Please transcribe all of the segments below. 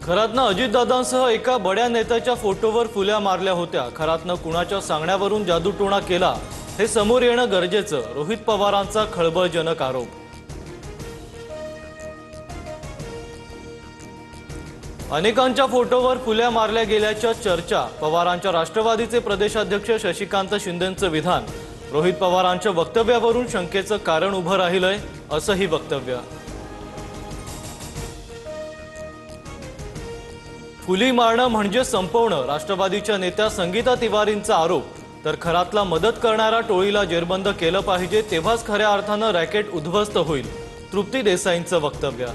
खरातनं अजितदादांसह एका बड्या नेत्याच्या फोटोवर फुल्या मारल्या होत्या। खरातनं कुणाच्या सांगण्यावरून जादूटोणा केला हे समोर येणं गरजेचं, रोहित पवारांचा खळबळजनक आरोप। अनेकांच्या फोटोवर फुल्या मारल्या गेल्याच्या चर्चा। पवारांच्या राष्ट्रवादीचे प्रदेशाध्यक्ष शशिकांत शिंदेंचं विधान। रोहित पवारांच्या वक्तव्यावरून शंकेचं कारण उभं राहिलंय असंही वक्तव्य। फुली मारणं म्हणजे संपवणं, राष्ट्रवादीच्या नेत्या संगीता तिवारींचा आरोप। तर खरातला मदत करणारा टोळीला जेरबंद केलं पाहिजे, तेव्हाच खऱ्या अर्थानं रॅकेट उद्ध्वस्त होईल, तृप्ती देसाईंचं वक्तव्य।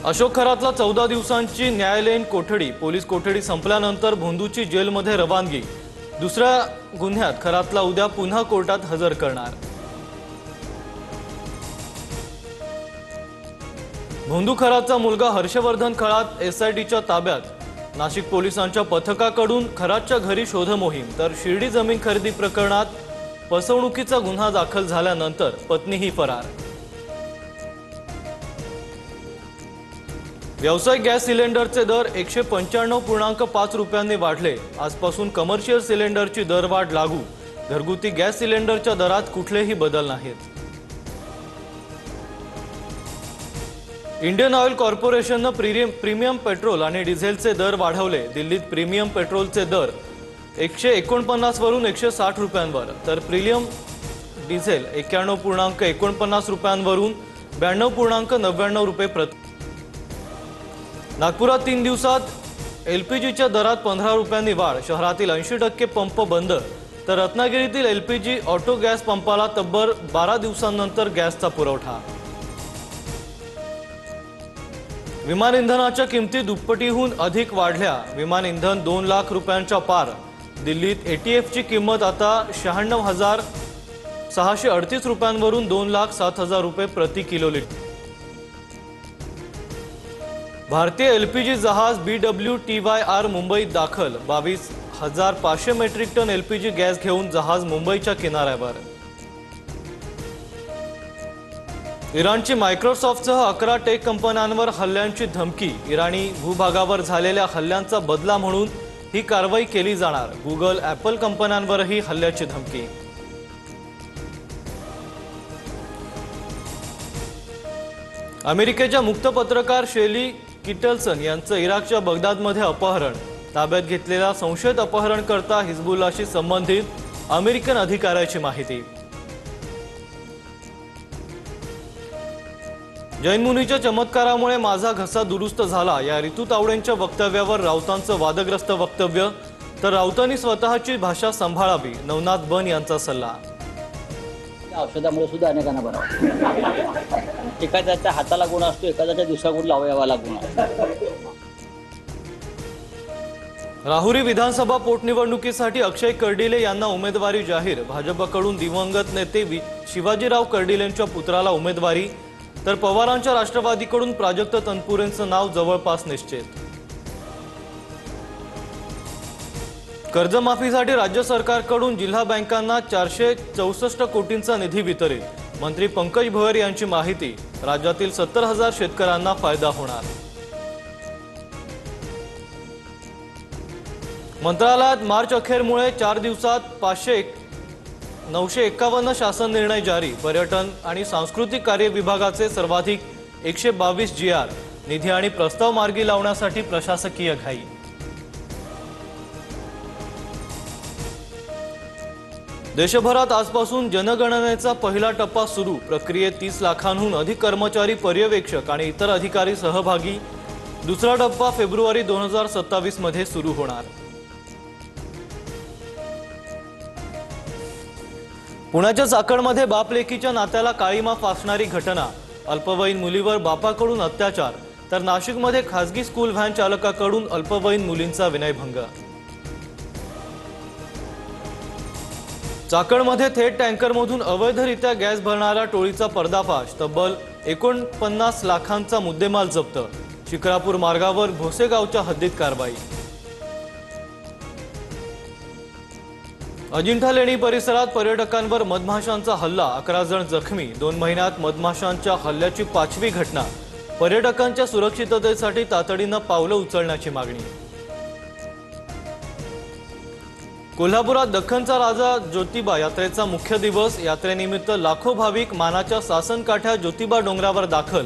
अशोक खरातला 14 दिवसांची न्यायालयीन कोठडी। पोलीस कोठडी संपल्यानंतर भोंदूची जेलमध्ये रवानगी। दुसऱ्या गुन्ह्यात खरातला उद्या पुन्हा कोर्टात हजर करणार। भोंदू खरातचा मुलगा हर्षवर्धन खरात एसआयटीच्या ताब्यात। नाशिक पोलिसांच्या पथकाकडून खरातच्या घरी शोध मोहीम। तर शिर्डी जमीन खरेदी प्रकरणात फसवणुकीचा गुन्हा दाखल झाल्यानंतर पत्नीही फरार। व्यावसायिक गॅस सिलेंडरचे दर 195.5 रुपयांनी वाढले। आजपासून कमर्शियल सिलेंडरची दरवाढ लागू। घरगुती गॅस सिलेंडरच्या दरात कुठलेही बदल नाहीत। इंडियन ऑइल कॉर्पोरेशनने प्रीमियम पेट्रोल आणि डिझेलचे दर वाढवले। दिल्लीत प्रीमियम पेट्रोलचे दर 149 वरून 160 रुपयांवर, तर प्रीमियम डिझेल 91.49 रुपयांवरून 92.99 रुपये प्रति। नागपुरात 3 दिवसात एलपीजीच्या दरात 15 रुपयांनी वाढ। शहरातील 80% पंप बंद, तर रत्नागिरीतील एलपीजी ऑटो गॅस पंपाला तब्बल 12 दिवसांनंतर गॅसचा पुरवठा। विमान इंधनाच्या किमती दुप्पटीहून अधिक वाढल्या। विमान इंधन 2 लाख रुपयांच्या पार। दिल्लीत एटीएफची किंमत आता 96,638 रुपयांवरून 2,07,000 रुपये प्रति किलोलीटर। भारतीय एलपीजी जहाज BWTYR मुंबईत दाखल। 22,500 मेट्रिक टन एलपीजी गॅस घेऊन जहाज मुंबईच्या किनाऱ्यावर। इराणची मायक्रोसॉफ्टसह 11 टेक कंपन्यांवर हल्ल्यांची धमकी। इराणी भूभागावर झालेल्या हल्ल्यांचा बदला म्हणून ही कारवाई केली जाणार। गुगल, ॲपल कंपन्यांवरही हल्ल्याची धमकी। अमेरिकेच्या मुक्त पत्रकार शेली किटलसन यांचं इराकच्या बगदादमध्ये अपहरण। ताब्यात घेतलेला संशयित अपहरणकर्ता हिजबुल्लाशी संबंधित अमेरिकन अधिकाऱ्याची माहिती। जैन मुनीच्या चमत्कारामुळे माझा घसा दुरुस्त झाला, या ऋतू तावडेंच्या वक्तव्यावर राऊतांचं वादग्रस्त वक्तव्य। तर राऊतांनी स्वतःची भाषा सांभाळावी, नवनाथ बन यांचा सल्ला। औषधामुळे सुद्धा अनेकांना बरं वाटतं। एखाद्याच्या हाताला गुण असतो, एखाद्याच्या दिवसागुण लावयावाला गुण असतो। राहुरी विधानसभा पोटनिवडणुकीसाठी अक्षय कर्डिले यांना उमेदवारी जाहीर। भाजपकडून दिवंगत नेते शिवाजीराव कर्डिलेंच्या पुत्राला उमेदवारी, तर पवारांच्या राष्ट्रवादीकडून प्राजक्त तनपुरेंचं नाव जवळपास निश्चित। कर्जमाफीसाठी राज्य सरकारकडून जिल्हा बँकांना 464 कोटींचा निधी वितरित। मंत्री पंकज भोयर यांची माहिती। राज्यातील 70,000 शेतकऱ्यांना फायदा होणार। मंत्रालयात मार्च अखेरमुळे 4 दिवसात 951 शासन निर्णय जारी। पर्यटन आणि सांस्कृतिक कार्य विभागाचे सर्वाधिक 122 GR। निधी आणि प्रस्ताव मार्गी लावण्यासाठी प्रशासकीय घाई। देशभरात आजपासून जनगणनेचा पहिला टप्पा सुरू। प्रक्रियेत 30 लाखांहून अधिक कर्मचारी, पर्यवेक्षक आणि इतर अधिकारी सहभागी। दुसरा टप्पा फेब्रुवारी 2027 मध्ये सुरू होणार। पुण्याच्या चाकणमध्ये बाप लेकीच्या नात्याला काळीमा फासणारी घटना। अल्पवयीन मुलीवर बापाकडून अत्याचार, तर नाशिकमध्ये खासगी स्कूल व्हॅन चालकाकडून अल्पवयीन मुलींचा विनयभंग। चाकणमध्ये थेट टँकरमधून अवैधरित्या गॅस भरणाऱ्या टोळीचा पर्दाफाश। तब्बल 49 लाखांचा मुद्देमाल जप्त। शिक्रापूर मार्गावर भोसेगावच्या हद्दीत कारवाई। अजिंठा लेणी परिसरात पर्यटकांवर मधमाशांचा हल्ला, 11 जण जखमी. 2 महिन्यात मधमाशांच्या हल्ल्याची 5वी घटना. पर्यटकांच्या सुरक्षिततेसाठी तातडीनं पावलं उचलण्याची मागणी. कोल्हापुरात दख्खनचा राजा ज्योतिबा यात्रेचा मुख्य दिवस. यात्रेनिमित्त लाखो भाविक मानाच्या सासनकाठ्या ज्योतिबा डोंगरावर दाखल.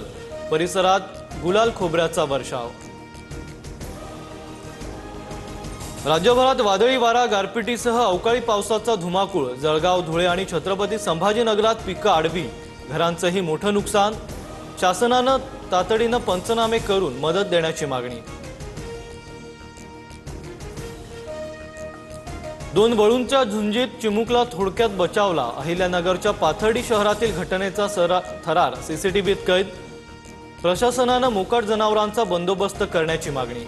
परिसरात गुलाल खोबऱ्याचा वर्षाव. राज्यभरात वादळी वारा, गारपिटीसह अवकाळी पावसाचा धुमाकूळ. जळगाव, धुळे आणि छत्रपती संभाजीनगरात पिकं आडवी. घरांचंही मोठं नुकसान. शासनानं तातडीनं पंचनामे करून मदत देण्याची मागणी. 2 बळूंच्या झुंजीत चिमुकला थोडक्यात बचावला. अहिल्यानगरच्या पाथर्डी शहरातील घटनेचा थरार सीसीटीव्हीत कैद. प्रशासनानं मोकाट जनावरांचा बंदोबस्त करण्याची मागणी.